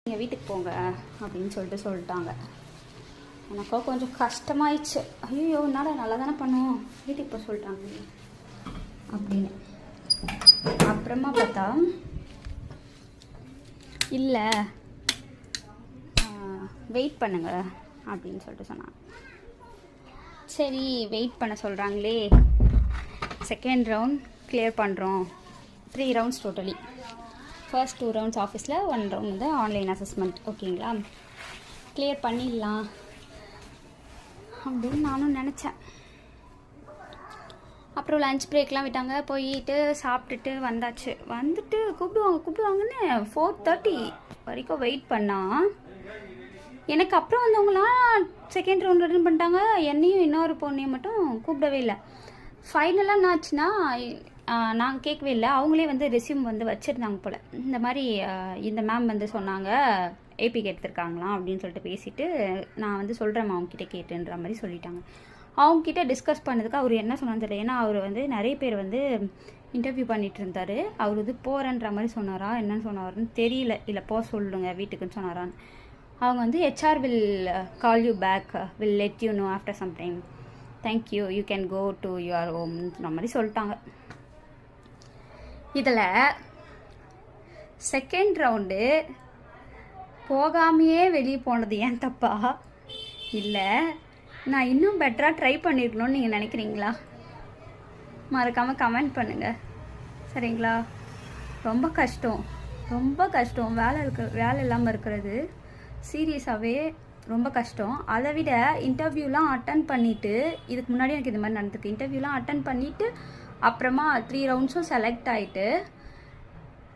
நீங்கள் வீட்டுக்கு போங்க அப்படின்னு சொல்லிட்டாங்க. எனக்கோ கொஞ்சம் கஷ்டமாயிடுச்சு. ஐயோ என்னடா நல்லா தானே பண்ணுவோம், வீட்டுக்கு போக சொல்லிட்டாங்க அப்படின்னு. அப்புறமா பார்த்தா இல்லை வெயிட் பண்ணுங்க அப்படின்னு சொல்லிட்டு சொன்னாங்க. சரி வெயிட் பண்ண சொல்கிறாங்களே, செகண்ட் ரவுண்ட் கிளியர் பண்ணுறோம். 3 ரவுண்ட்ஸ் டோட்டலி. ஃபர்ஸ்ட் 2 ரவுண்ட்ஸ் ஆஃபீஸில், 1 ரவுண்ட் வந்து ஆன்லைன் அசஸ்மெண்ட். ஓகேங்களா, கிளியர் பண்ணிடலாம் அப்படின்னு நானும் நினச்சேன். அப்புறம் லஞ்ச் பிரேக்லாம் விட்டாங்க, போயிட்டு சாப்பிட்டுட்டு வந்தாச்சு. வந்துட்டு கூப்பிடுவாங்கன்னு 4:30 வரைக்கும் வெயிட் பண்ணால் எனக்கு அப்புறம் வந்தவங்களாம் செகண்ட் ரவுண்ட் அட்டன் பண்ணிட்டாங்க. என்னையும் இன்னொரு பொண்ணையும் மட்டும் கூப்பிடவே இல்லை. ஃபைனலாக என்ன ஆச்சுன்னா, நாங்கள் கேட்கவே இல்லை, அவங்களே வந்து ரெஸ்யூம் வந்து வச்சுருந்தாங்க போல். இந்த மாதிரி இந்த மேம் வந்து சொன்னாங்க ஏபிக்கு எடுத்திருக்காங்களாம் அப்படின்னு சொல்லிட்டு பேசிவிட்டு, நான் வந்து சொல்கிறேன் அவங்கக்கிட்ட கேட்டுன்ற மாதிரி சொல்லிட்டாங்க. அவங்கக்கிட்ட டிஸ்கஸ் பண்ணதுக்கு அவர் என்ன சொன்னான்னு தெரியல. ஏன்னா அவர் வந்து நிறைய பேர் வந்து இன்டர்வியூ பண்ணிகிட்டு இருந்தார். அவர் வந்து போகிறேன்ற மாதிரி சொன்னாரா, என்னன்னு சொன்னாருன்னு தெரியல. இல்லை போக சொல்லுங்க வீட்டுக்குன்னு சொன்னாரான்னு. அவங்க வந்து HR will call you back, will let you know after some time, thank you, you can go to your home அந்த மாதிரி சொல்லிட்டாங்க. இதில் செகண்ட் ரவுண்டு போகாமையே வெளியே போனது ஏன் தப்பா, இல்லை நான் இன்னும் பெட்டராக ட்ரை பண்ணியிருக்கணும்னு நீங்கள் நினைக்கிறீங்களா? மறக்காமல் கமெண்ட் பண்ணுங்கள் சரிங்களா. ரொம்ப கஷ்டம் வேலை இல்லாமல் இருக்கிறது. சீரியஸாகவே ரொம்ப கஷ்டம். அதை விட இன்டர்வியூலாம் அட்டன் பண்ணிவிட்டு, இதுக்கு முன்னாடி எனக்கு இது மாதிரி நடந்திருக்கு. இன்டர்வியூலாம் அட்டன் பண்ணிவிட்டு அப்புறமா 3 ரவுண்ட்ஸும் செலக்ட் ஆகிட்டு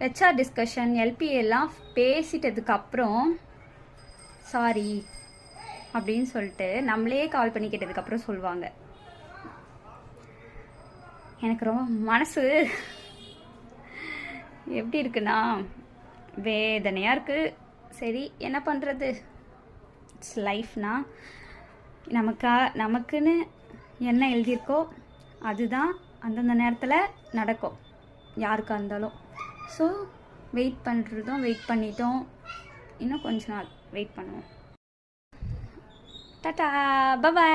HR டிஸ்கஷன் LPA எல்லாம் பேசிட்டதுக்கப்புறம் சாரி அப்படின்னு சொல்லிட்டு நம்மளே கால் பண்ணி கேட்டதுக்கப்புறம் சொல்லுவாங்க. எனக்கு ரொம்ப மனசு எப்படி இருக்குன்னா வேதனையாக இருக்குது. சரி என்ன பண்ணுறது, இட்ஸ் லைஃப்னா நமக்குன்னு என்ன எழுதியிருக்கோ அதுதான் அந்தந்த நேரத்தில் நடக்கும் யாருக்காக இருந்தாலும். ஸோ வெயிட் பண்ணிட்டோம். இன்னும் கொஞ்ச நாள் வெயிட் பண்ணுவோம். டாடா, பை.